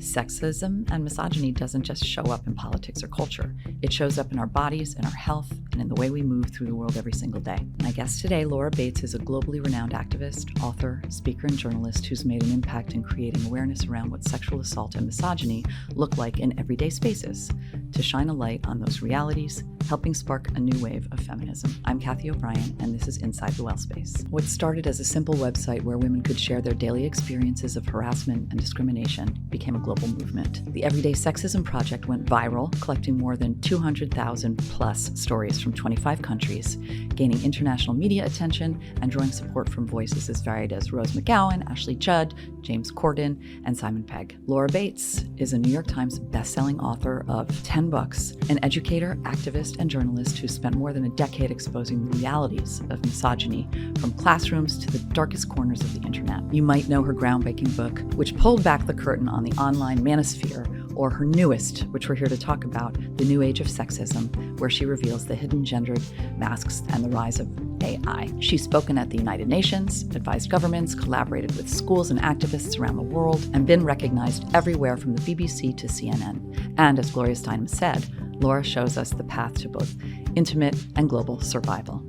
Sexism and misogyny doesn't just show up in politics or culture. It shows up in our bodies, in our health, and in the way we move through the world every single day. My guest today, Laura Bates, is a globally renowned activist, author, speaker, and journalist who's made an impact in creating awareness around what sexual assault and misogyny look like in everyday spaces, to shine a light on those realities, helping spark a new wave of feminism. I'm Kathy O'Brien, and this is Inside the Well Space. What started as a simple website where women could share their daily experiences of harassment and discrimination became a global movement. The Everyday Sexism Project went viral, collecting more than 200,000 plus stories from 25 countries, gaining international media attention and drawing support from voices as varied as Rose McGowan, Ashley Judd, James Corden, and Simon Pegg. Laura Bates is a New York Times bestselling author of 10 books, an educator, activist, and journalist who spent more than a decade exposing the realities of misogyny from classrooms to the darkest corners of the internet. You might know her groundbreaking book, which pulled back the curtain on the online manosphere, or her newest, which we're here to talk about, The New Age of Sexism, where she reveals the hidden gendered masks and the rise of AI. She's spoken at the United Nations, advised governments, collaborated with schools and activists around the world, and been recognized everywhere from the BBC to CNN. And as Gloria Steinem said, Laura shows us the path to both intimate and global survival.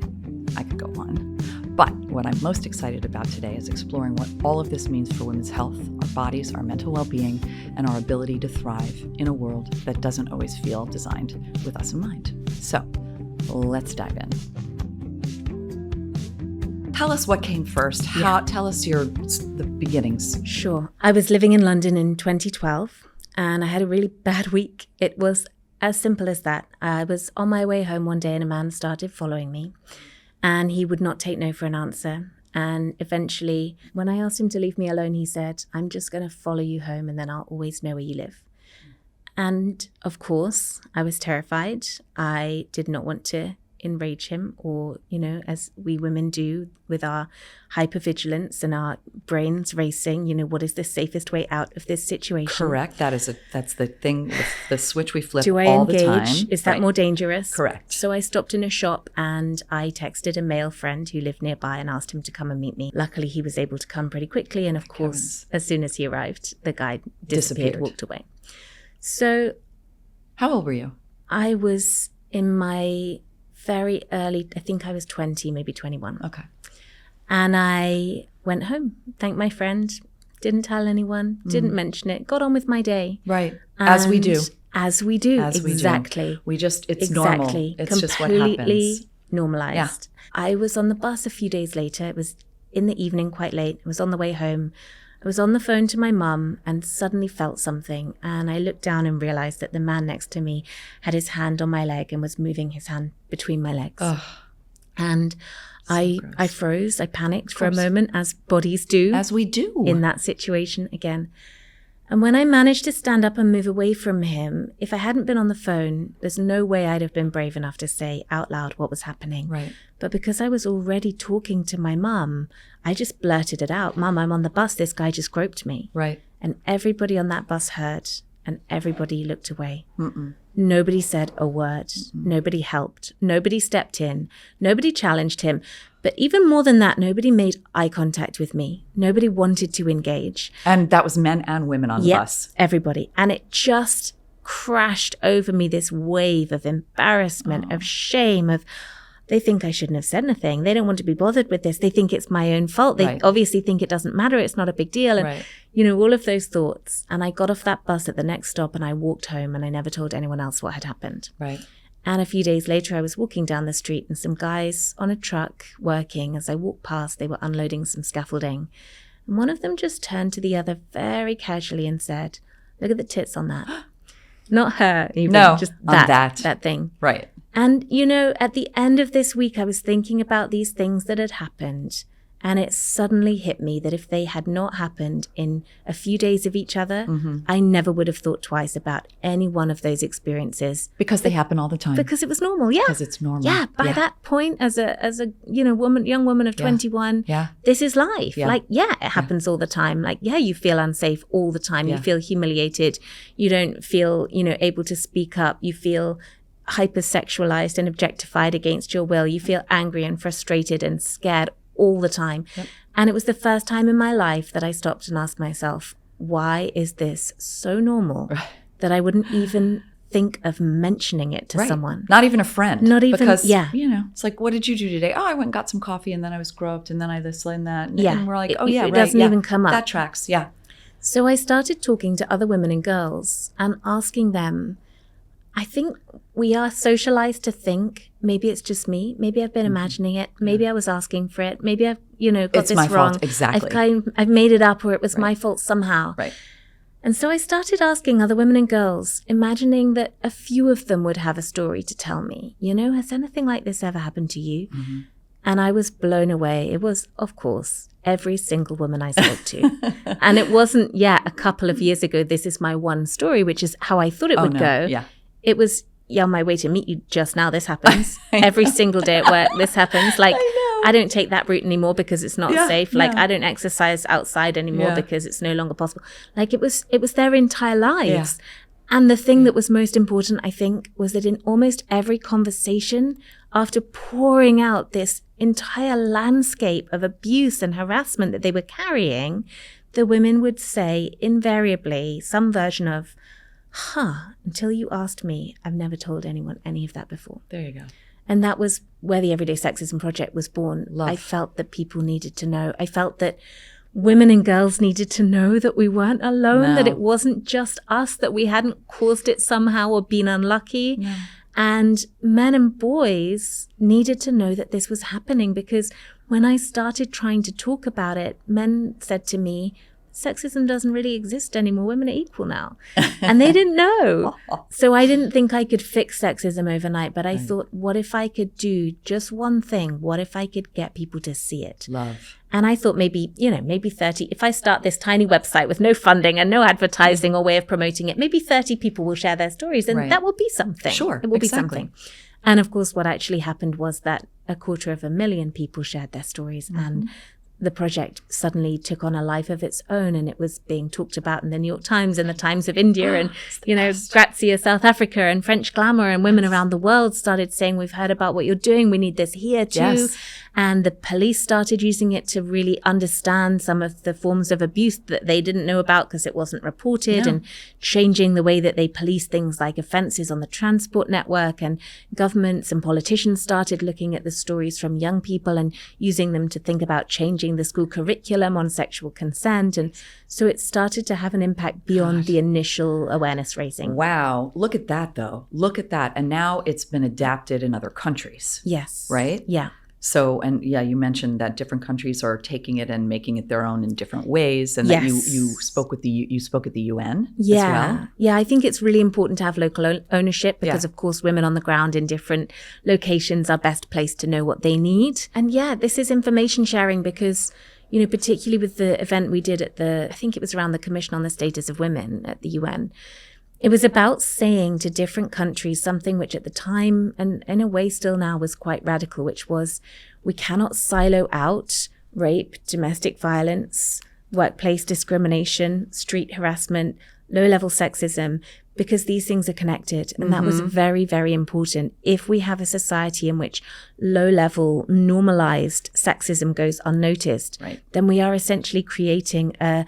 I could go on. But what I'm most excited about today is exploring what all of this means for women's health, our bodies, our mental well-being, and our ability to thrive in a world that doesn't always feel designed with us in mind. So let's dive in. Tell us what came first. Tell us the beginnings. Sure. I was living in London in 2012 and I had a really bad week. It was as simple as that. I was on my way home one day and a man started following me. And he would not take no for an answer. And eventually, when I asked him to leave me alone, he said, I'm just going to follow you home and then I'll always know where you live. And of course, I was terrified. I did not want to enrage him or, as we women do with our hypervigilance and our brains racing, what is the safest way out of this situation? Correct. That's the thing, the switch we flip Do I all engage? The time. Is that more dangerous? Correct. So I stopped in a shop and I texted a male friend who lived nearby and asked him to come and meet me. Luckily, he was able to come pretty quickly. And of course, as soon as he arrived, the guy disappeared, walked away. So how old were you? I was in my very early, I think I was 20, maybe 21. Okay. And I went home, thanked my friend, didn't tell anyone, didn't mention it, got on with my day. Right. As we do. As we do. Exactly. It's normal. It's just what happens. Completely normalized. Yeah. I was on the bus a few days later. It was in the evening, quite late. I was on the way home. I was on the phone to my mum and suddenly felt something. And I looked down and realized that the man next to me had his hand on my leg and was moving his hand between my legs. Ugh. And I froze. I panicked for a moment, as bodies do. As we do. In that situation again. And when I managed to stand up and move away from him, if I hadn't been on the phone, there's no way I'd have been brave enough to say out loud what was happening. Right. But because I was already talking to my mum, I just blurted it out. Mum, I'm on the bus. This guy just groped me. Right. And everybody on that bus heard and everybody looked away. Mm-mm. Nobody said a word. Nobody helped. Nobody stepped in. Nobody challenged him. But even more than that, nobody made eye contact with me. Nobody wanted to engage. And that was men and women on the bus. Everybody. And it just crashed over me, this wave of embarrassment, of shame, of they think I shouldn't have said anything. They don't want to be bothered with this. They think it's my own fault. They obviously think it doesn't matter. It's not a big deal. And, all of those thoughts. And I got off that bus at the next stop and I walked home and I never told anyone else what had happened. Right. And a few days later, I was walking down the street and some guys on a truck working. As I walked past, they were unloading some scaffolding. And one of them just turned to the other very casually and said, look at the tits on that. Not her, even. No, just on that thing. Right. And, at the end of this week, I was thinking about these things that had happened. And it suddenly hit me that if they had not happened in a few days of each other, I never would have thought twice about any one of those experiences. Because they happen all the time. Because it was normal, yeah. Because it's normal. Yeah, by that point, as a young woman of 21, this is life. Yeah. It happens all the time. You feel unsafe all the time. You feel humiliated. You don't feel, able to speak up. You feel hypersexualized and objectified against your will. You feel angry and frustrated and scared all the time. Yep. And it was the first time in my life that I stopped and asked myself, why is this so normal that I wouldn't even think of mentioning it to someone? Not even a friend. Not even, because, it's like, what did you do today? Oh, I went and got some coffee and then I was groped and then I this and that. And we're like, it doesn't even come up. That tracks, yeah. So I started talking to other women and girls and asking them, I think we are socialized to think, maybe it's just me, maybe I've been imagining it, maybe I was asking for it, maybe I've, got it's this my wrong. Fault. Exactly. I've made it up, or it was my fault somehow. Right. And so I started asking other women and girls, imagining that a few of them would have a story to tell me. Has anything like this ever happened to you? Mm-hmm. And I was blown away. It was, of course, every single woman I spoke to. And it wasn't, a couple of years ago, this is my one story, which is how I thought it would go. Yeah. It was, on my way to meet you just now, this happens. Every single day at work, this happens. Like, I don't take that route anymore because it's not safe. Like, I don't exercise outside anymore because it's no longer possible. Like, it was their entire lives. Yeah. And the thing that was most important, I think, was that in almost every conversation, after pouring out this entire landscape of abuse and harassment that they were carrying, the women would say invariably some version of, until you asked me, I've never told anyone any of that before. There you go. And that was where the Everyday Sexism Project was born. Love. I felt that people needed to know. I felt that women and girls needed to know that we weren't alone, that it wasn't just us, that we hadn't caused it somehow or been unlucky. No. And men and boys needed to know that this was happening, because when I started trying to talk about it, men said to me, sexism doesn't really exist anymore. Women are equal now. And they didn't know. So I didn't think I could fix sexism overnight, but I thought, what if I could do just one thing? What if I could get people to see it? Love. And I thought maybe 30, if I start this tiny website with no funding and no advertising or way of promoting it, maybe 30 people will share their stories, and that will be something. Sure. It will be something. And of course, what actually happened was that 250,000 people shared their stories, and the project suddenly took on a life of its own, and it was being talked about in the New York Times and the Times of India and, Grazia, South Africa, and French Glamour, and women around the world started saying, we've heard about what you're doing. We need this here too. Yes. And the police started using it to really understand some of the forms of abuse that they didn't know about because it wasn't reported, and changing the way that they police things like offenses on the transport network. And governments and politicians started looking at the stories from young people and using them to think about changing the school curriculum on sexual consent. And so it started to have an impact beyond the initial awareness raising. Wow. Look at that, though. Look at that. And now it's been adapted in other countries. Yes. Right? Yeah. So, and you mentioned that different countries are taking it and making it their own in different ways, and that you spoke with you spoke at the UN as well. Yeah, I think it's really important to have local ownership, because of course women on the ground in different locations are best placed to know what they need. And this is information sharing, because particularly with the event we did at I think it was around the Commission on the Status of Women at the UN. It was about saying to different countries something which at the time, and in a way still now, was quite radical, which was, we cannot silo out rape, domestic violence, workplace discrimination, street harassment, low-level sexism, because these things are connected. And that was very, very important. If we have a society in which low-level, normalized sexism goes unnoticed, then we are essentially creating a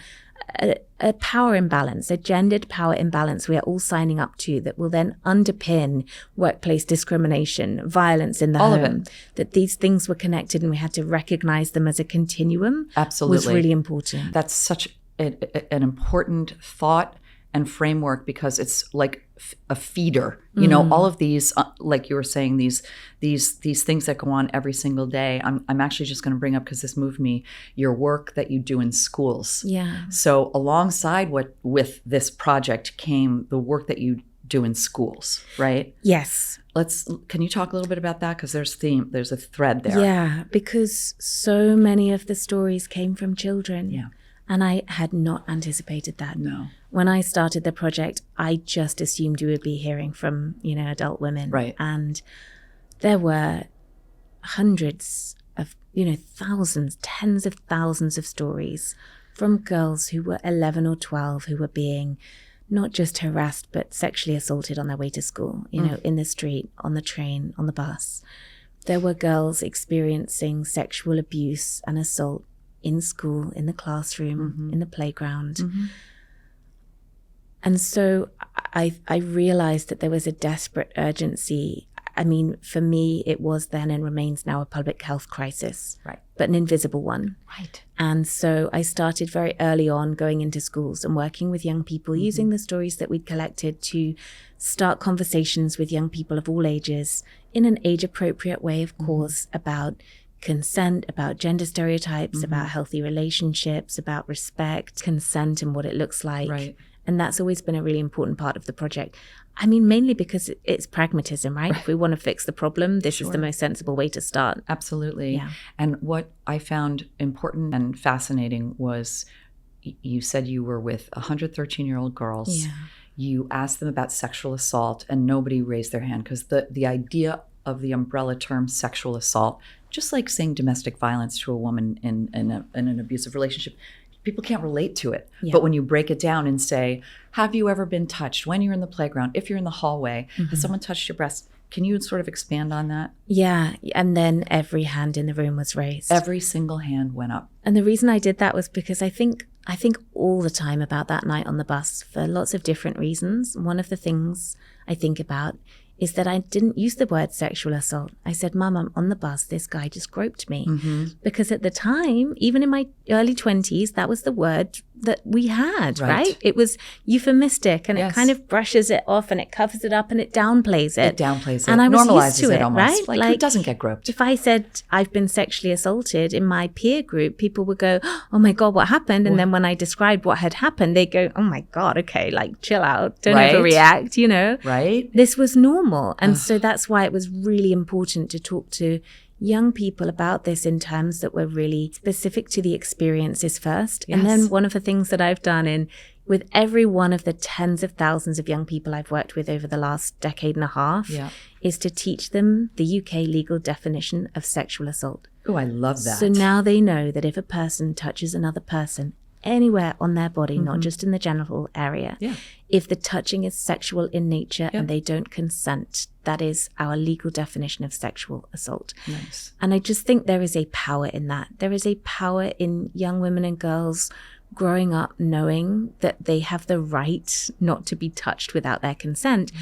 power imbalance, a gendered power imbalance we are all signing up to, that will then underpin workplace discrimination, violence in the home. All of it. That these things were connected, and we had to recognize them as a continuum. Absolutely. Was really important. That's such an important thought and framework, because it's like a feeder. All of these, like you were saying, these things that go on every single day. I'm actually just going to bring up, because this moved me, your work that you do in schools. Yeah. So alongside with this project came the work that you do in schools, right? Yes. Can you talk a little bit about that? Because there's a thread there. Yeah, because so many of the stories came from children. Yeah. And I had not anticipated that. No. When I started the project, I just assumed we would be hearing from, adult women. Right. And there were hundreds of, thousands, tens of thousands of stories from girls who were 11 or 12 who were being not just harassed, but sexually assaulted on their way to school, in the street, on the train, on the bus. There were girls experiencing sexual abuse and assault in school, in the classroom, in the playground. And so I realized that there was a desperate urgency. I mean, for me, it was then and remains now a public health crisis, right? But an invisible one. Right. And so I started very early on going into schools and working with young people, using the stories that we'd collected to start conversations with young people of all ages in an age-appropriate way, of course, about consent, about gender stereotypes, about healthy relationships, about respect, consent and what it looks like. Right. And that's always been a really important part of the project. I mean, mainly because it's pragmatism, right? If we want to fix the problem, this is the most sensible way to start. Absolutely. Yeah. And what I found important and fascinating was you said you were with 113-year-old girls. Yeah. You asked them about sexual assault and nobody raised their hand because the idea of the umbrella term sexual assault, just like saying domestic violence to a woman in an abusive relationship, people can't relate to it. Yeah. But when you break it down and say, have you ever been touched when you're in the playground, if you're in the hallway, has someone touched your breast? Can you sort of expand on that? Yeah. And then every hand in the room was raised. Every single hand went up. And the reason I did that was because I think all the time about that night on the bus for lots of different reasons. One of the things I think about is that I didn't use the word sexual assault. I said, Mum, I'm on the bus. This guy just groped me. Because at the time, even in my early 20s, that was the word that we had, right? It was euphemistic and it kind of brushes it off and it covers it up and it downplays it. It downplays it. And I was normalizes used to it, almost. right? Like who doesn't get groped? If I said I've been sexually assaulted in my peer group, people would go, oh my God, what happened? And then when I described what had happened, they go, oh my God, okay, like chill out. Don't overreact, you know? Right. This was normal. And so that's why it was really important to talk to young people about this in terms that were really specific to the experiences first. And then one of the things that I've done with every one of the tens of thousands of young people I've worked with over the last decade and a half is to teach them the UK legal definition of sexual assault. Oh, I love that. So now they know that if a person touches another person anywhere on their body, not just in the genital area, if the touching is sexual in nature and they don't consent, that is our legal definition of sexual assault. Nice. And I just think there is a power in that. There is a power in young women and girls growing up knowing that they have the right not to be touched without their consent.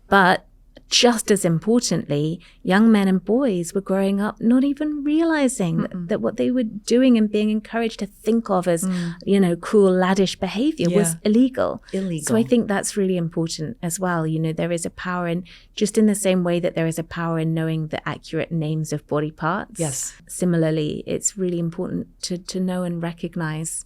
But just as importantly, young men and boys were growing up not even realizing that what they were doing and being encouraged to think of as, you know, cool, laddish behavior was illegal. So I think that's really important as well. You know, there is a power in, just in the same way that there is a power in knowing the accurate names of body parts. Yes. Similarly, it's really important to know and recognize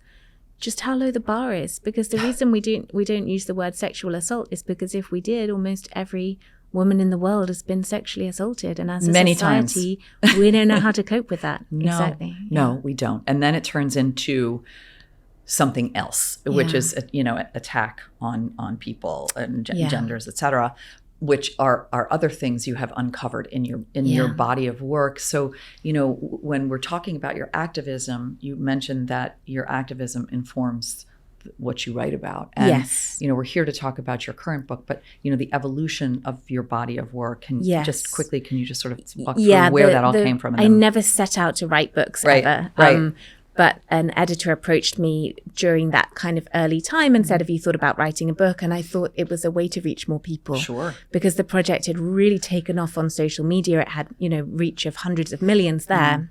just how low the bar is, because the reason we don't use the word sexual assault is because if we did, almost every woman in the world has been sexually assaulted, and as a society, we don't know how to cope with that. No, we don't. And then it turns into something else, which is attack on people and genders, etc., which are other things you have uncovered in your body of work. So, you know, when we're talking about your activism, you mentioned that your activism informs what you write about. And, you know, we're here to talk about your current book, but, you know, the evolution of your body of work. Can you just sort of walk through where that all came from? I never set out to write books ever. But an editor approached me during that kind of early time and said, have you thought about writing a book? And I thought it was a way to reach more people. Sure. Because the project had really taken off on social media. It had, you know, reach of hundreds of millions there.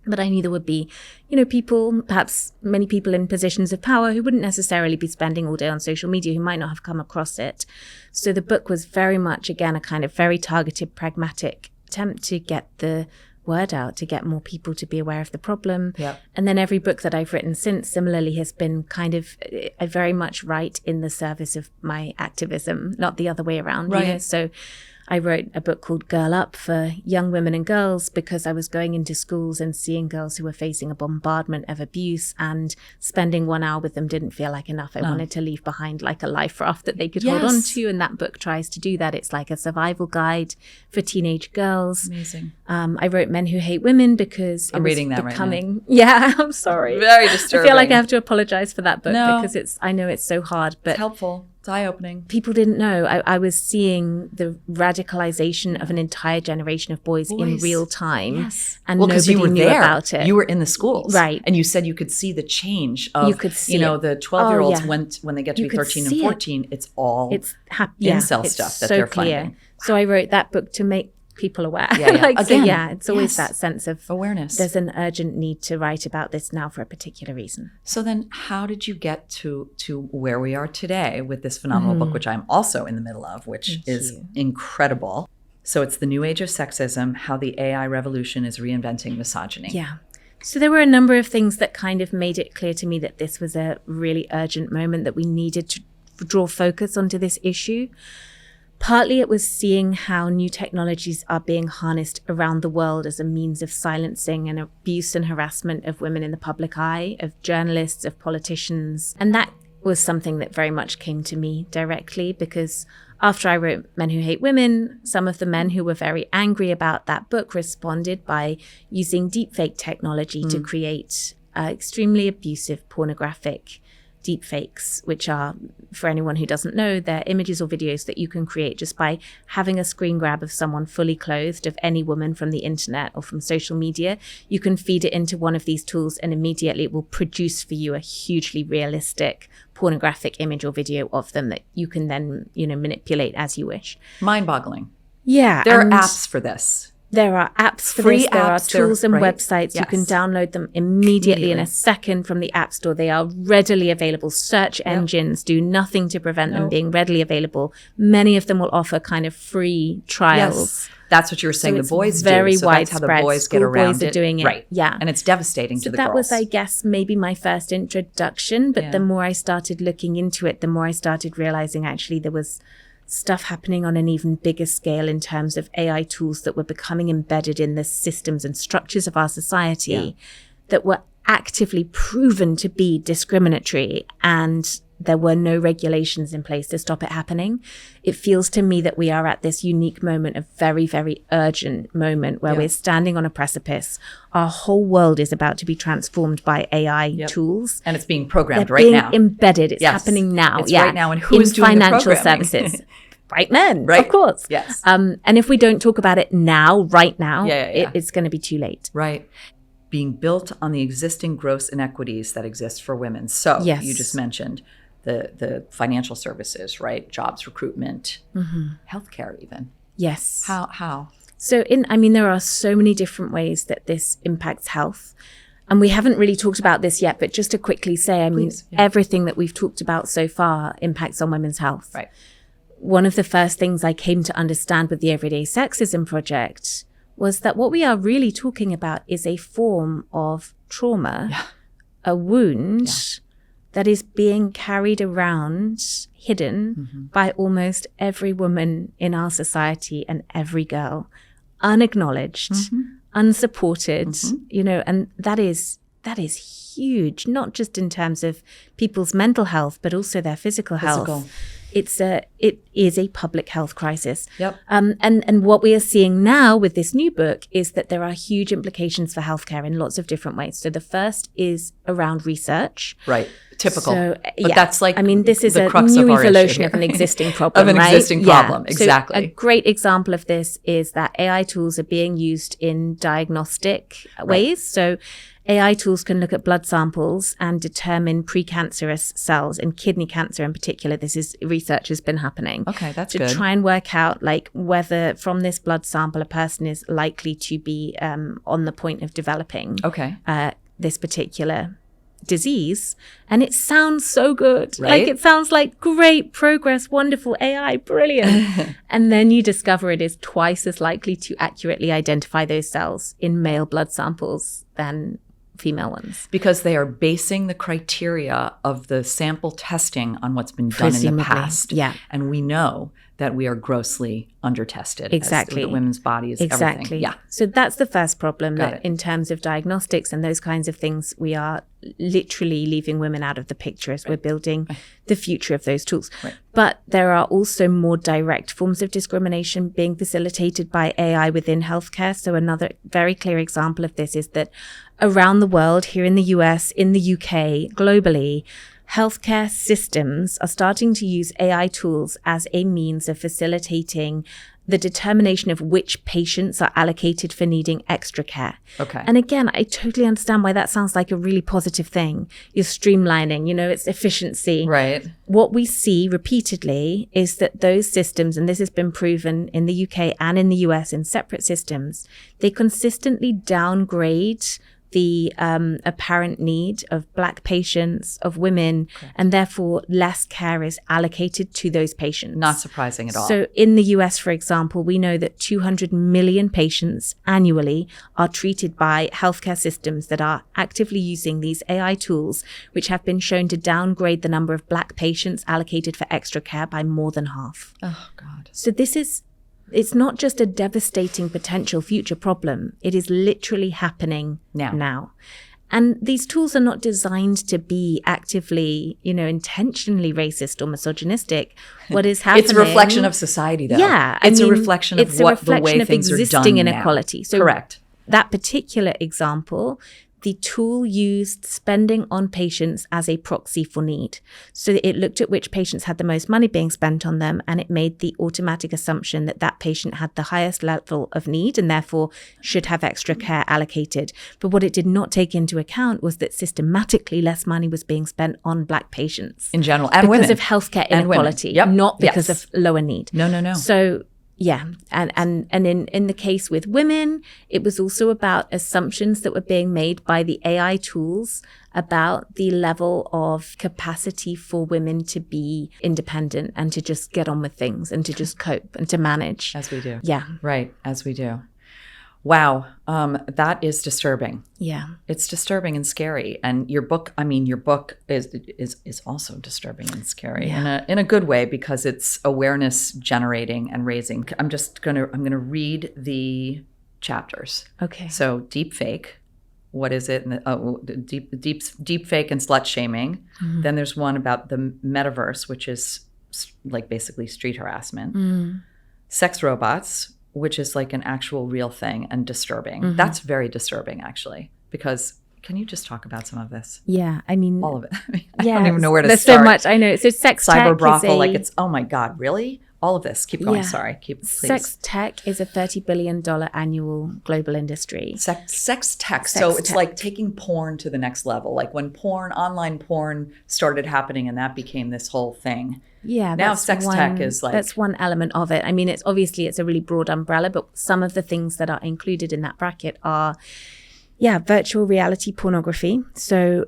But I knew there would be, you know, people, perhaps many people in positions of power who wouldn't necessarily be spending all day on social media, who might not have come across it. So the book was very much, again, a kind of very targeted, pragmatic attempt to get the word out, to get more people to be aware of the problem. And then every book that I've written since similarly has been kind of, I very much write in the service of my activism, not the other way around. You know? So I wrote a book called Girl Up for young women and girls because I was going into schools and seeing girls who were facing a bombardment of abuse, and spending 1 hour with them didn't feel like enough. I wanted to leave behind like a life raft that they could hold on to, and that book tries to do that. It's like a survival guide for teenage girls. Amazing. I wrote Men Who Hate Women because I'm reading that becoming, right now. Yeah, I'm sorry. Very disturbing. I feel like I have to apologize for that book because I know it's so hard, but it's helpful. It's eye-opening. People didn't know. I was seeing the radicalization of an entire generation of boys in real time. Yes. And because nobody you were knew there. about it. You were in the schools. Right. And you said you could see the change of, you could see the 12-year-olds when they get to You be could 13 see and 14, it's all incel stuff that so they're clear. finding. So I wrote that book to make people aware. Yeah. It's always that sense of awareness. There's an urgent need to write about this now for a particular reason. So then how did you get to where we are today with this phenomenal book, which I'm also in the middle of, which is incredible. So it's The New Age of Sexism, How the AI Revolution is Reinventing Misogyny. Yeah. So there were a number of things that kind of made it clear to me that this was a really urgent moment, that we needed to draw focus onto this issue. Partly it was seeing how new technologies are being harnessed around the world as a means of silencing and abuse and harassment of women in the public eye, of journalists, of politicians. And that was something that very much came to me directly, because after I wrote Men Who Hate Women, some of the men who were very angry about that book responded by using deepfake technology to create extremely abusive, pornographic deepfakes, which are, for anyone who doesn't know, they're images or videos that you can create just by having a screen grab of someone fully clothed, of any woman from the internet or from social media. You can feed it into one of these tools and immediately it will produce for you a hugely realistic pornographic image or video of them that you can then, manipulate as you wish. Mind-boggling. Yeah. There are apps for this. There are apps for Free this. There are apps, tools and websites. Yes. You can download them immediately in a second from the App Store. They are readily available. Search engines do nothing to prevent them being readily available. Many of them will offer kind of free trials. Yes. That's what you were saying. So the boys it's very do. So that's how the widespread. boys get around boys are it. doing it. Right. Yeah. And it's devastating to the girls. So that was, I guess, maybe my first introduction. But the more I started looking into it, the more I started realizing actually there was stuff happening on an even bigger scale in terms of AI tools that were becoming embedded in the systems and structures of our society that were actively proven to be discriminatory, and there were no regulations in place to stop it happening. It feels to me that we are at this unique moment, a very, very urgent moment where we're standing on a precipice. Our whole world is about to be transformed by AI tools. And it's being programmed They're right being now. embedded. It's happening now. It's right now. And who is doing financial the programming? services? White men, Right. of course. Yes. And if we don't talk about it now, right now, Yeah. it's going to be too late. Right. Being built on the existing gross inequities that exist for women. So you just mentioned the financial services, right? Jobs, recruitment, healthcare even. Yes. How? So there are so many different ways that this impacts health. And we haven't really talked about this yet, but just to quickly say, everything that we've talked about so far impacts on women's health. Right. One of the first things I came to understand with the Everyday Sexism Project was that what we are really talking about is a form of trauma, a wound that is being carried around, hidden by almost every woman in our society and every girl, unacknowledged, unsupported, and that is huge, not just in terms of people's mental health, but also their physical health. It is a public health crisis. Yep. And what we are seeing now with this new book is that there are huge implications for healthcare in lots of different ways. So the first is around research. Right. Typical. So, but that's like this is the a crux new of our evolution issue of an here. existing problem, of an right? existing problem, exactly. So a great example of this is that AI tools are being used in diagnostic ways. So AI tools can look at blood samples and determine precancerous cells, in kidney cancer in particular. Research has been happening. Okay, that's to good. try and work out whether from this blood sample a person is likely to be on the point of developing this particular disease. And it sounds so good. Right? It sounds like great progress, wonderful AI, brilliant. And then you discover it is twice as likely to accurately identify those cells in male blood samples than female ones. Because they are basing the criteria of the sample testing on what's been done in the past. Yeah. And we know that we are grossly under-tested. Exactly. As the women's bodies, exactly. everything. Yeah. So that's the first problem, Got that it. in terms of diagnostics and those kinds of things, we are literally leaving women out of the picture as we're building the future of those tools. Right. But there are also more direct forms of discrimination being facilitated by AI within healthcare. So another very clear example of this is that around the world, here in the US, in the UK, globally, healthcare systems are starting to use AI tools as a means of facilitating the determination of which patients are allocated for needing extra care. Okay. And again, I totally understand why that sounds like a really positive thing. You're streamlining, it's efficiency. Right. What we see repeatedly is that those systems, and this has been proven in the UK and in the US in separate systems, they consistently downgrade the apparent need of Black patients, of women, and therefore less care is allocated to those patients. Not surprising at all. So in the US, for example, we know that 200 million patients annually are treated by healthcare systems that are actively using these AI tools, which have been shown to downgrade the number of Black patients allocated for extra care by more than half. Oh, God. So it's not just a devastating potential future problem. It is literally happening now. And these tools are not designed to be actively, intentionally racist or misogynistic. What is happening? It's a reflection of society, though. Yeah. It's a reflection of the way things are done existing inequality. Now. So correct. That particular example, the tool used spending on patients as a proxy for need. So it looked at which patients had the most money being spent on them, and it made the automatic assumption that that patient had the highest level of need and therefore should have extra care allocated. But what it did not take into account was that systematically less money was being spent on Black patients. In general, and women. Because of healthcare inequality, not because of lower need. No. So yeah. And in the case with women, it was also about assumptions that were being made by the AI tools about the level of capacity for women to be independent and to just get on with things and to just cope and to manage. As we do. Yeah. Right. As we do. Wow. That is disturbing. Yeah. It's disturbing and scary. And your book is also disturbing and scary in a good way, because it's awareness generating and raising. I'm going to read the chapters. Okay. So deepfake, what is it? Deepfake and slut shaming. Mm-hmm. Then there's one about the metaverse, which is like basically street harassment. Mm. Sex robots, which is like an actual real thing and disturbing. Mm-hmm. That's very disturbing, actually, because can you just talk about some of this? Yeah, I mean, all of it. I don't even know where to start. There's so much. I know. So sex cyber tech brothel, it's oh my God, really? All of this. Keep going. Yeah. Sorry. Please. Sex tech is a $30 billion annual global industry. Sex tech. So it's like taking porn to the next level. Like when online porn started happening, and that became this whole thing. Yeah. Now sex tech is like... That's one element of it. I mean, it's a really broad umbrella, but some of the things that are included in that bracket are, virtual reality pornography. So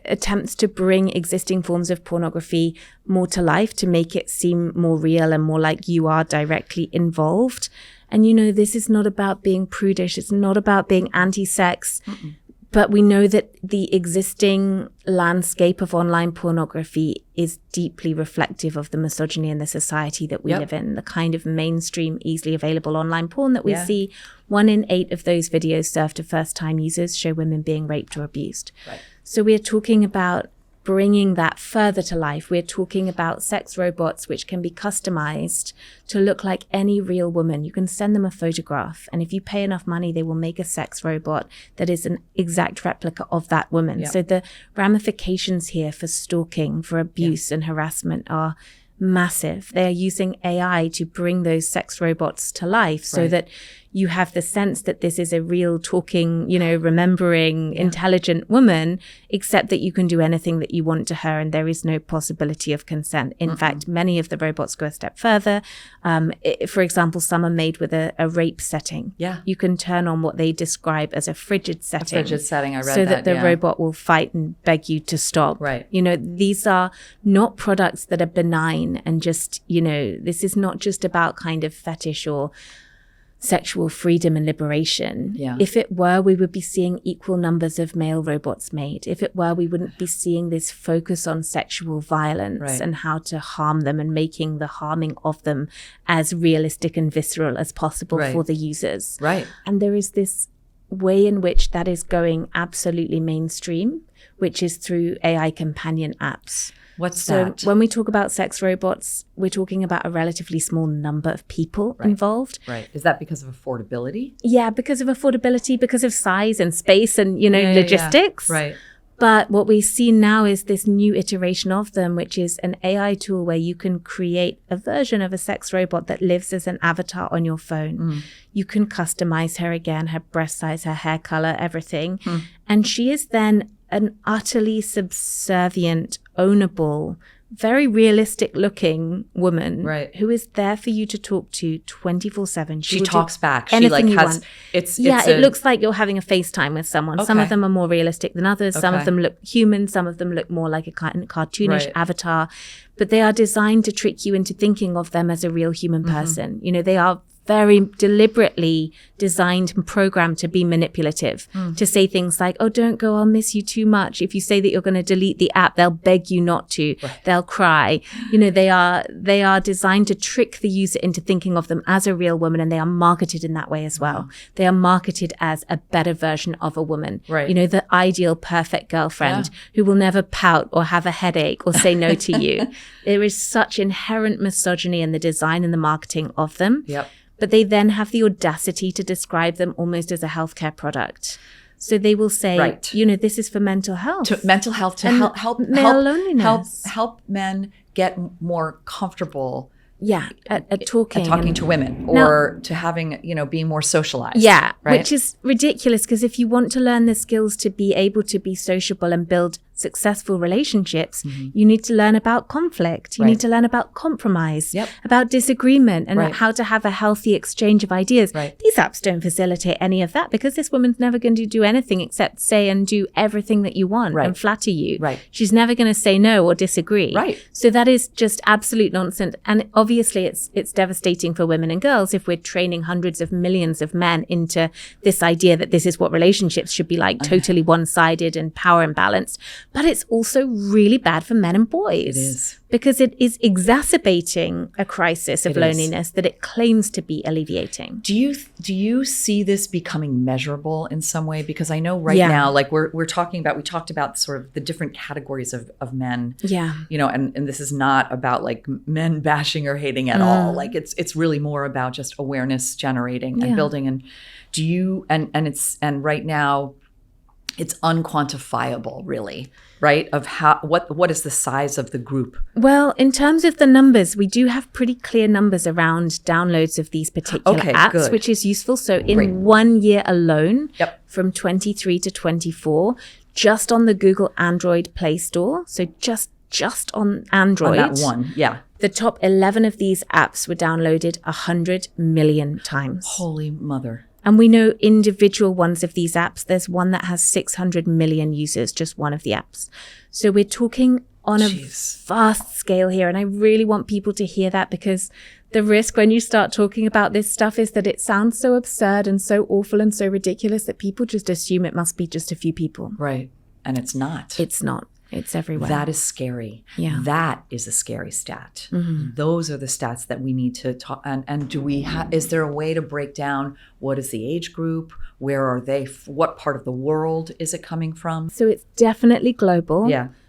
attempts to bring existing forms of pornography more to life, to make it seem more real and more like you are directly involved. And, this is not about being prudish. It's not about being anti-sex. Mm-mm. But we know that the existing landscape of online pornography is deeply reflective of the misogyny in the society that we live in. The kind of mainstream, easily available online porn that we see, 1 in 8 of those videos served to first-time users show women being raped or abused. Right. So we're talking about bringing that further to life. We're talking about sex robots which can be customized to look like any real woman. You can send them a photograph, and if you pay enough money, they will make a sex robot that is an exact replica of that woman. Yep. So the ramifications here for stalking, for abuse and harassment are massive. They are using AI to bring those sex robots to life so that you have the sense that this is a real talking, remembering, intelligent woman, except that you can do anything that you want to her and there is no possibility of consent. In fact, many of the robots go a step further. For example, some are made with a rape setting. Yeah. You can turn on what they describe as a frigid setting. I read that. So that the robot will fight and beg you to stop. Right. These are not products that are benign and just, this is not just about kind of fetish or sexual freedom and liberation. Yeah. If it were, we would be seeing equal numbers of male robots made. If it were, we wouldn't be seeing this focus on sexual violence and how to harm them and making the harming of them as realistic and visceral as possible for the users. Right. And there is this way in which that is going absolutely mainstream, which is through AI companion apps. What's that? So when we talk about sex robots, we're talking about a relatively small number of people involved. Right. Is that because of affordability? Yeah, because of affordability, because of size and space and, logistics. Yeah. Right. But what we see now is this new iteration of them, which is an AI tool where you can create a version of a sex robot that lives as an avatar on your phone. You can customize her again, her breast size, her hair color, everything. And she is then an utterly subservient, ownable, very realistic looking woman who is there for you to talk to 24/7. She talks back. She anything you has want. it looks like you're having a FaceTime with someone. Some of them are more realistic than others. Some of them look human. Some of them look more like a cartoonish avatar. But they are designed to trick you into thinking of them as a real human person. You know, they are very deliberately designed and programmed to be manipulative, to say things like, oh, don't go, I'll miss you too much. If you say that you're going to delete the app, they'll beg you not to. They'll cry. You know, they are designed to trick the user into thinking of them as a real woman, and they are marketed in that way as well. They are marketed as a better version of a woman. You know, the ideal perfect girlfriend who will never pout or have a headache or say no to you. There is such inherent misogyny in the design and the marketing of them. But they then have the audacity to describe them almost as a healthcare product. So they will say, you know, this is for mental health. To help loneliness. help men get more comfortable at talking to women, or to having, you know, being more socialized. Which is ridiculous, because if you want to learn the skills to be able to be sociable and build successful relationships, you need to learn about conflict. You need to learn about compromise, about disagreement, and how to have a healthy exchange of ideas. These apps don't facilitate any of that, because this woman's never going to do anything except say and do everything that you want and flatter you. She's never going to say no or disagree. So that is just absolute nonsense. And obviously it's devastating for women and girls if we're training hundreds of millions of men into this idea that this is what relationships should be like, totally one-sided and power imbalanced. But it's also really bad for men and boys. It is. Because it is exacerbating a crisis of loneliness that it claims to be alleviating. Do you see this becoming measurable in some way? Because I know now, like we talked about sort of the different categories of men. You know, and this is not about like men bashing or hating at all. Like it's really more about just awareness generating and building. And do you and right now it's unquantifiable, really, right? Of how what is the size of the group? Well, in terms of the numbers, we do have pretty clear numbers around downloads of these particular apps, which is useful. So in 1 year alone, from 23 to 24, just on the Google Android Play Store, so just on Android, on that one, the top 11 of these apps were downloaded 100 million times. Holy mother. And we know individual ones of these apps. There's one that has 600 million users, just one of the apps. So we're talking on a vast scale here. And I really want people to hear that, because the risk when you start talking about this stuff is that it sounds so absurd and so awful and so ridiculous that people just assume it must be just a few people. Right. And it's not. It's not. It's everywhere. That is scary. That is a scary stat. Those are the stats that we need to talk. And do we is there a way to break down what is the age group? Where are they? What part of the world is it coming from? So it's definitely global.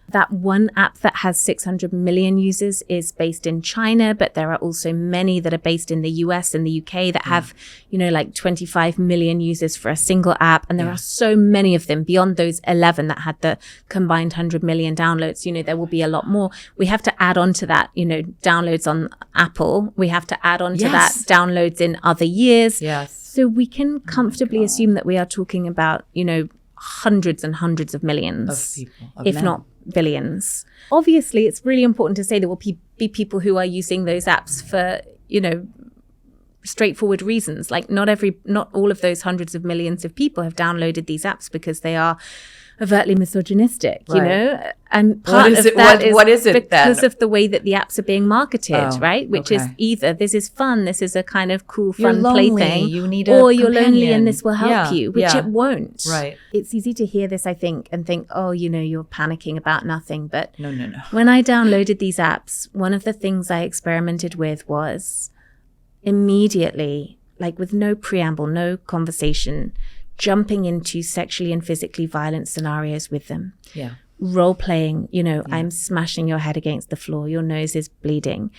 That one app that has 600 million users is based in China, but there are also many that are based in the US and the UK that have, you know, like 25 million users for a single app. And there are so many of them beyond those 11 that had the combined 100 million downloads. You know, there will be a lot more. We have to add on to that, you know, downloads on Apple. We have to add on to that downloads in other years. So we can comfortably assume that we are talking about, you know, hundreds and hundreds of millions of people, if not billions. Obviously, it's really important to say there will be people who are using those apps for, you know, straightforward reasons. Like not all of those hundreds of millions of people have downloaded these apps because they are overtly misogynistic, you know? And part of that is because of the way that the apps are being marketed, right? Which is either this is fun, this is a kind of cool, fun plaything, you need or you're lonely and this will help you, which it won't. Right. It's easy to hear this, I think, and think, oh, you know, you're panicking about nothing. But no. When I downloaded these apps, one of the things I experimented with was immediately, like with no preamble, no conversation, jumping into sexually and physically violent scenarios with them. Role playing, you know, I'm smashing your head against the floor, your nose is bleeding,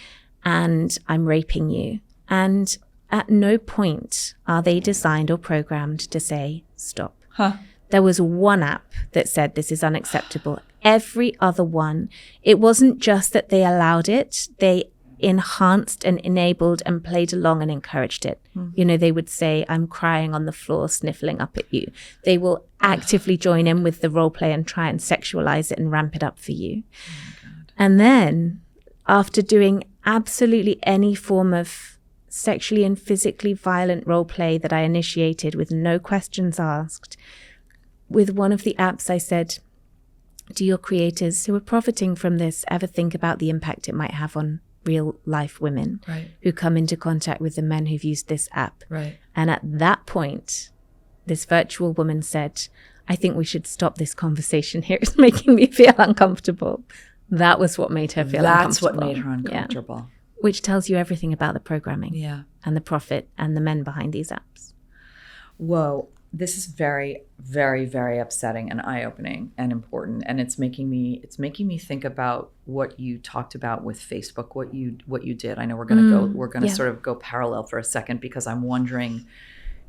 and I'm raping you. And at no point are they designed or programmed to say, stop. There was one app that said this is unacceptable. Every other one, it wasn't just that they allowed it, they enhanced and enabled and played along and encouraged it. You know, they would say, I'm crying on the floor, sniffling up at you. They will actively join in with the role play and try and sexualize it and ramp it up for you. And then after doing absolutely any form of sexually and physically violent role play that I initiated with no questions asked, with one of the apps I said, do your creators who are profiting from this ever think about the impact it might have on real life women who come into contact with the men who've used this app? And at that point, this virtual woman said, I think we should stop this conversation here. It's making me feel uncomfortable. That was what made her feel uncomfortable. That's what made her uncomfortable. Yeah. Which tells you everything about the programming and the profit and the men behind these apps. Whoa. This is very, very, very upsetting and eye-opening and important. And it's making me think about what you talked about with Facebook, what you did. I know we're gonna sort of go parallel for a second, because I'm wondering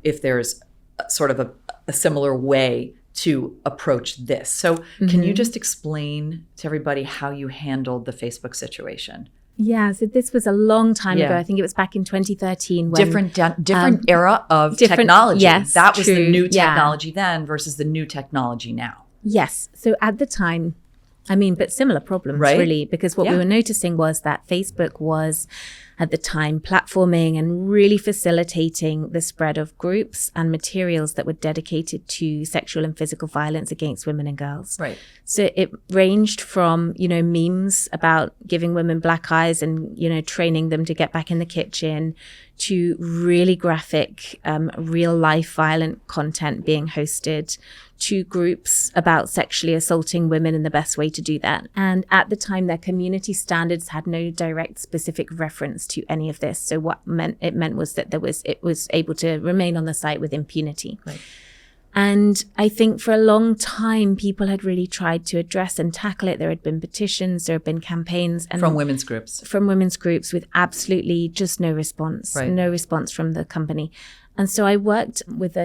if there's sort of a similar way to approach this. So can you just explain to everybody how you handled the Facebook situation? Yeah, so this was a long time ago. I think it was back in 2013. When, different era of technology. Yes, that was true, the new technology then versus the new technology now. Yes. So at the time, I mean, but similar problems, really, because what we were noticing was that Facebook was at the time platforming and really facilitating the spread of groups and materials that were dedicated to sexual and physical violence against women and girls. So it ranged from, you know, memes about giving women black eyes and, you know, training them to get back in the kitchen, to really graphic, real life violent content being hosted, to groups about sexually assaulting women and the best way to do that. And at the time, their community standards had no direct specific reference to any of this. So what it meant was that it was able to remain on the site with impunity. And I think for a long time, people had really tried to address and tackle it. There had been petitions, there had been campaigns. And from women's groups. From women's groups, with absolutely just no response, no response from the company. And so I worked with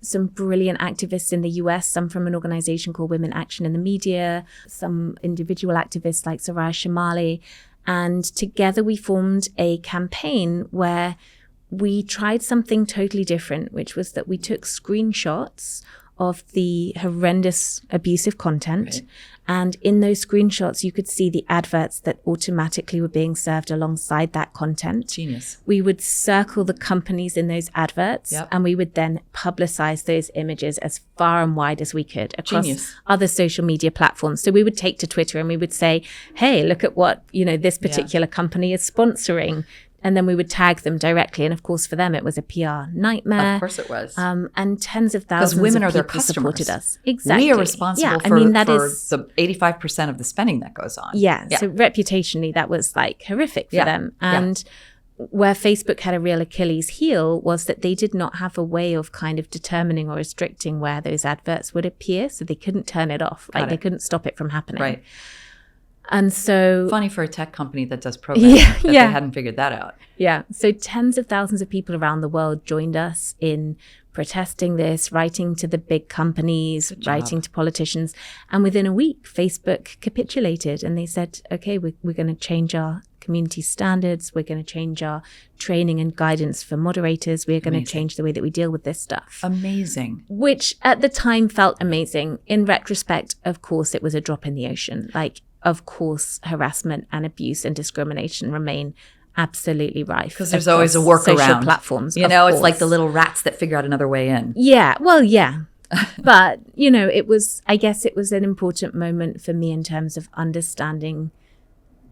some brilliant activists in the US, some from an organization called Women Action in the Media, some individual activists like Soraya Shamali. And together we formed a campaign where we tried something totally different, which was that we took screenshots of the horrendous abusive content. And in those screenshots, you could see the adverts that automatically were being served alongside that content. Genius. We would circle the companies in those adverts, and we would then publicize those images as far and wide as we could across other social media platforms. So we would take to Twitter and we would say, hey, look at what, you know, this particular company is sponsoring. And then we would tag them directly. And of course, for them, it was a PR nightmare. Of course it was. And tens of thousands women of are their people customers. supported us. Exactly. We are responsible for the 85% of the spending that goes on. So reputationally, that was like horrific for them. And where Facebook had a real Achilles heel was that they did not have a way of kind of determining or restricting where those adverts would appear. So they couldn't turn it off. They couldn't stop it from happening. And so funny for a tech company that does programming that they hadn't figured that out. So tens of thousands of people around the world joined us in protesting this, writing to the big companies, writing to politicians. And within a week, Facebook capitulated and they said, okay, we're going to change our community standards. We're going to change our training and guidance for moderators. We're going to change the way that we deal with this stuff. Amazing. Which at the time felt amazing. In retrospect, of course, it was a drop in the ocean. Of course, harassment and abuse and discrimination remain absolutely rife. Because there's always a workaround. Social platforms. You know, it's like the little rats that figure out another way in. But, you know, I guess it was an important moment for me in terms of understanding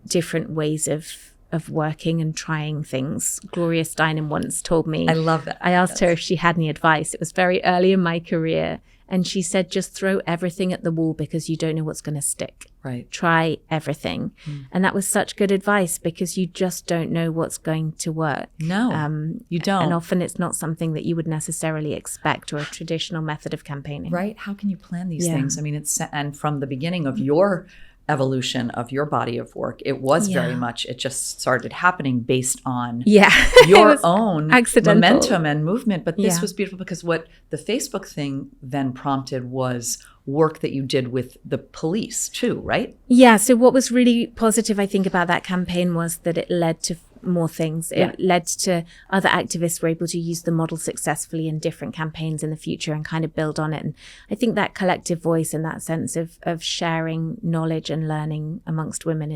different ways of working and trying things. Gloria Steinem once told me. I love that. I asked her if she had any advice. It was very early in my career. And she said, just throw everything at the wall because you don't know what's going to stick. Try everything. And that was such good advice because you just don't know what's going to work. No, you don't. And often it's not something that you would necessarily expect or a traditional method of campaigning. How can you plan these things? I mean, and from the beginning of your evolution of your body of work. It was very much, it just started happening based on your own momentum and movement. But this was beautiful because what the Facebook thing then prompted was work that you did with the police too, right? Yeah. So what was really positive, I think, about that campaign was that it led to more things. It led to other activists were able to use the model successfully in different campaigns in the future and kind of build on it. And I think that collective voice and that sense of sharing knowledge and learning amongst women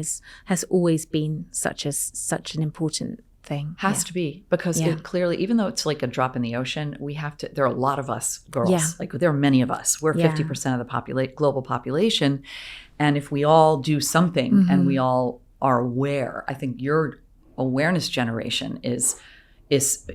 has always been such an important thing. Has to be, because it clearly, even though it's like a drop in the ocean, we have to, there are a lot of us girls, like there are many of us. We're 50% of the global population. And if we all do something and we all are aware, I think your awareness generation is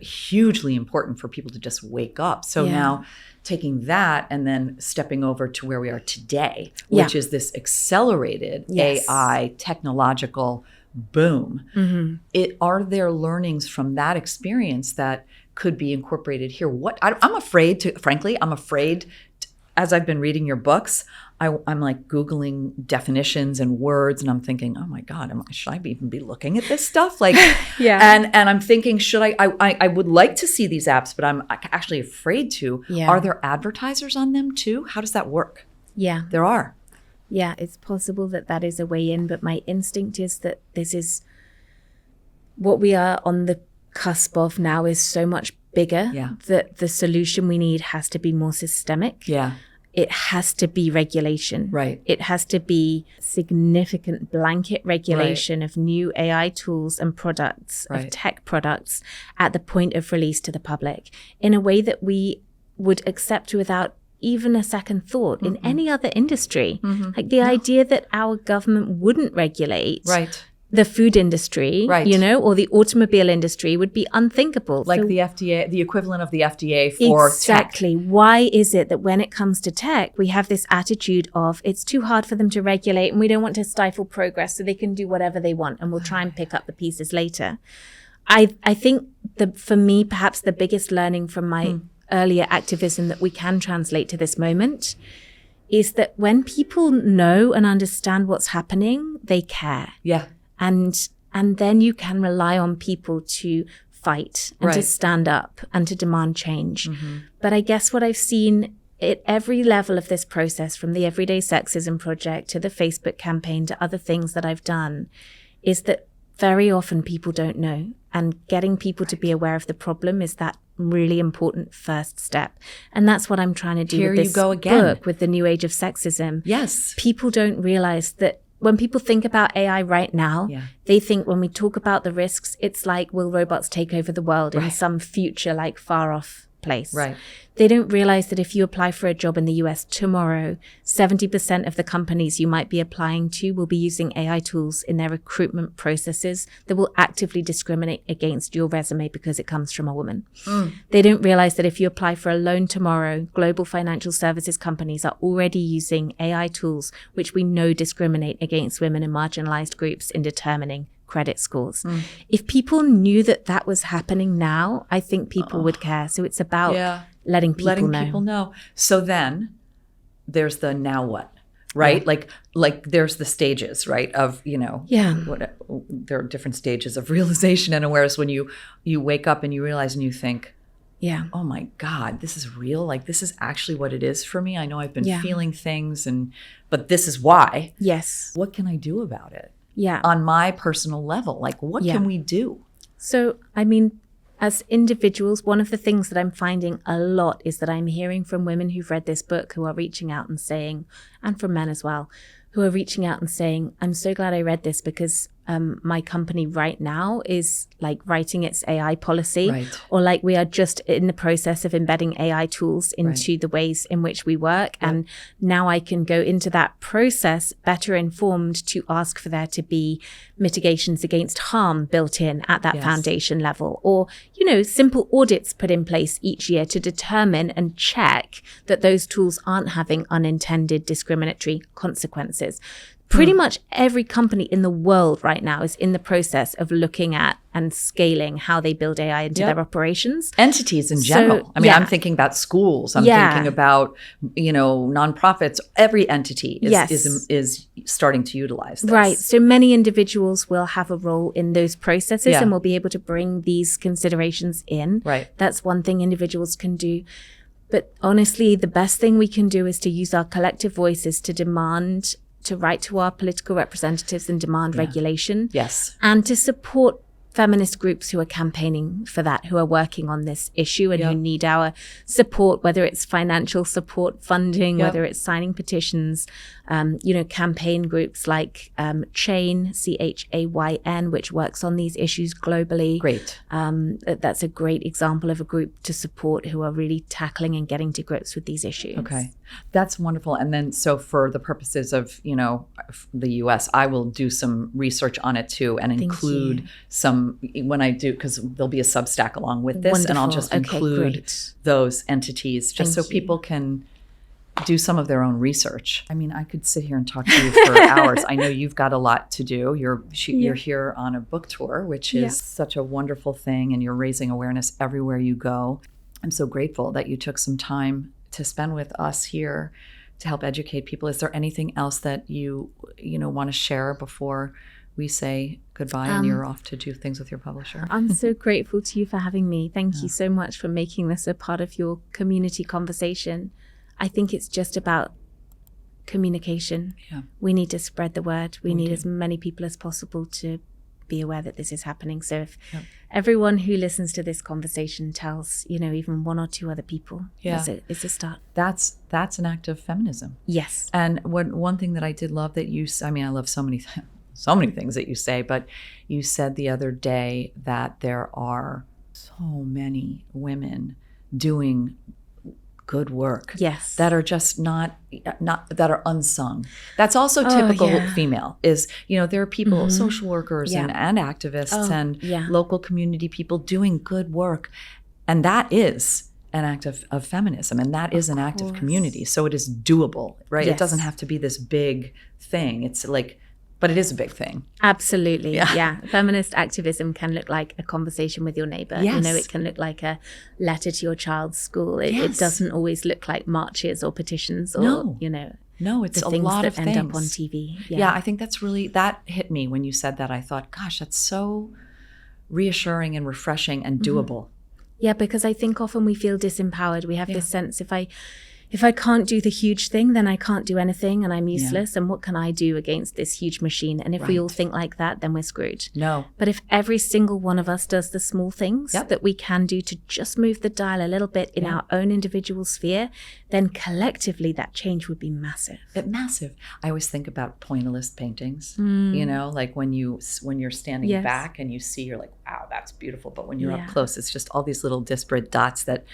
hugely important for people to just wake up. So now taking that and then stepping over to where we are today, which is this accelerated AI technological boom. Are there learnings from that experience that could be incorporated here? I'm afraid to, frankly, as I've been reading your books, I'm like Googling definitions and words, and I'm thinking, oh my God, should I even be looking at this stuff? Like, and I'm thinking, should I would like to see these apps, but I'm actually afraid to. Are there advertisers on them too? How does that work? Yeah. There are. Yeah, it's possible that is a way in, but my instinct is that this is what we are on the cusp of now is so much bigger that the solution we need has to be more systemic. It has to be regulation. Right. It has to be significant blanket regulation of new AI tools and products, of tech products at the point of release to the public in a way that we would accept without even a second thought in any other industry. Like the idea that our government wouldn't regulate the food industry, or the automobile industry would be unthinkable. Like the FDA, the equivalent of the FDA for exactly. tech. Why is it that when it comes to tech, we have this attitude of it's too hard for them to regulate and we don't want to stifle progress so they can do whatever they want and we'll try and pick up the pieces later. I think for me, perhaps the biggest learning from my earlier activism that we can translate to this moment is that when people know and understand what's happening, they care. And then you can rely on people to fight and to stand up and to demand change. But I guess what I've seen at every level of this process, from the Everyday Sexism Project to the Facebook campaign to other things that I've done, is that very often people don't know. And getting people to be aware of the problem is that really important first step. And that's what I'm trying to do with this book, with the New Age of Sexism. People don't realize that when people think about AI right now, they think when we talk about the risks, it's like, will robots take over the world in some future, like far off place? They don't realize that if you apply for a job in the US tomorrow, 70% of the companies you might be applying to will be using AI tools in their recruitment processes that will actively discriminate against your resume because it comes from a woman. They don't realize that if you apply for a loan tomorrow, global financial services companies are already using AI tools which we know discriminate against women and marginalized groups in determining credit scores. If people knew that was happening now, I think people would care. So it's about letting people know. So then there's the now what, right? Like there's the stages, right? Of, there are different stages of realization and awareness when you wake up and you realize and you think, oh my God, this is real. Like this is actually what it is for me. I know I've been feeling things but this is why. What can I do about it? On my personal level, like what can we do? So, I mean, as individuals, one of the things that I'm finding a lot is that I'm hearing from women who've read this book who are reaching out and saying, and from men as well, who are reaching out and saying, I'm so glad I read this because my company right now is like writing its AI policy, or like we are just in the process of embedding AI tools into the ways in which we work. And now I can go into that process better informed to ask for there to be mitigations against harm built in at that foundation level, or, simple audits put in place each year to determine and check that those tools aren't having unintended discriminatory consequences. Pretty much every company in the world right now is in the process of looking at and scaling how they build AI into their operations. Entities in general. I'm thinking about schools. I'm thinking about, nonprofits. Every entity is starting to utilize this. Right. So many individuals will have a role in those processes and will be able to bring these considerations in. Right. That's one thing individuals can do. But honestly, the best thing we can do is to use our collective voices to write to our political representatives and demand regulation. Yes. And to support feminist groups who are campaigning for that, who are working on this issue and who need our support, whether it's financial support, funding, whether it's signing petitions, campaign groups like Chain, CHAYN, which works on these issues globally. Great. That's a great example of a group to support who are really tackling and getting to grips with these issues. Okay. That's wonderful. And then, so for the purposes of, the US, I will do some research on it too and include some when I do, because there'll be a Substack along with this. Wonderful. And I'll just include those entities just so people can do some of their own research. I could sit here and talk to you for hours. I know you've got a lot to do. You're here on a book tour, which is such a wonderful thing, and you're raising awareness everywhere you go. I'm so grateful that you took some time to spend with us here to help educate people. Is there anything else that you want to share before we say goodbye and you're off to do things with your publisher? I'm so grateful to you for having me. Thank you so much for making this a part of your community conversation. I think it's just about communication. Yeah. We need to spread the word. We need as many people as possible to be aware that this is happening. So if everyone who listens to this conversation tells, even one or two other people, it's a start. That's an act of feminism. Yes. And one thing that I did love that I love so many things that you say, but you said the other day that there are so many women doing good work. Yes. That are just not that are unsung. That's also typical female is, there are people, social workers and activists and local community people doing good work. And that is an act of feminism, and that is an act of community. So it is doable, right? Yes. It doesn't have to be this big thing. It's but it is a big thing. Absolutely. Yeah. Feminist activism can look like a conversation with your neighbor. Yes. It can look like a letter to your child's school. It doesn't always look like marches or petitions or, No, it's the a things lot that of end things. up on TV. Yeah, I think that hit me when you said that. I thought, gosh, that's so reassuring and refreshing and doable. Yeah, because I think often we feel disempowered. We have this sense, if I can't do the huge thing, then I can't do anything and I'm useless. And what can I do against this huge machine? And if we all think like that, then we're screwed. No. But if every single one of us does the small things that we can do to just move the dial a little bit in our own individual sphere, then collectively that change would be massive. Massive. I always think about pointillist paintings, like when you're standing back and you see, you're like, wow, that's beautiful. But when you're up close, it's just all these little disparate dots that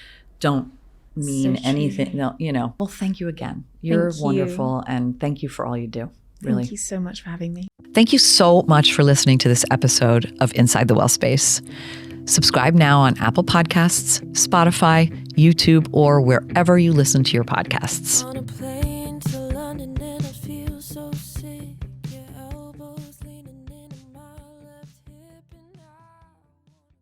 don't mean anything. No, Well, thank you again. You're wonderful, and thank you for all you do. Really. Thank you so much for having me. Thank you so much for listening to this episode of Inside the Well Space. Subscribe now on Apple Podcasts, Spotify, YouTube, or wherever you listen to your podcasts.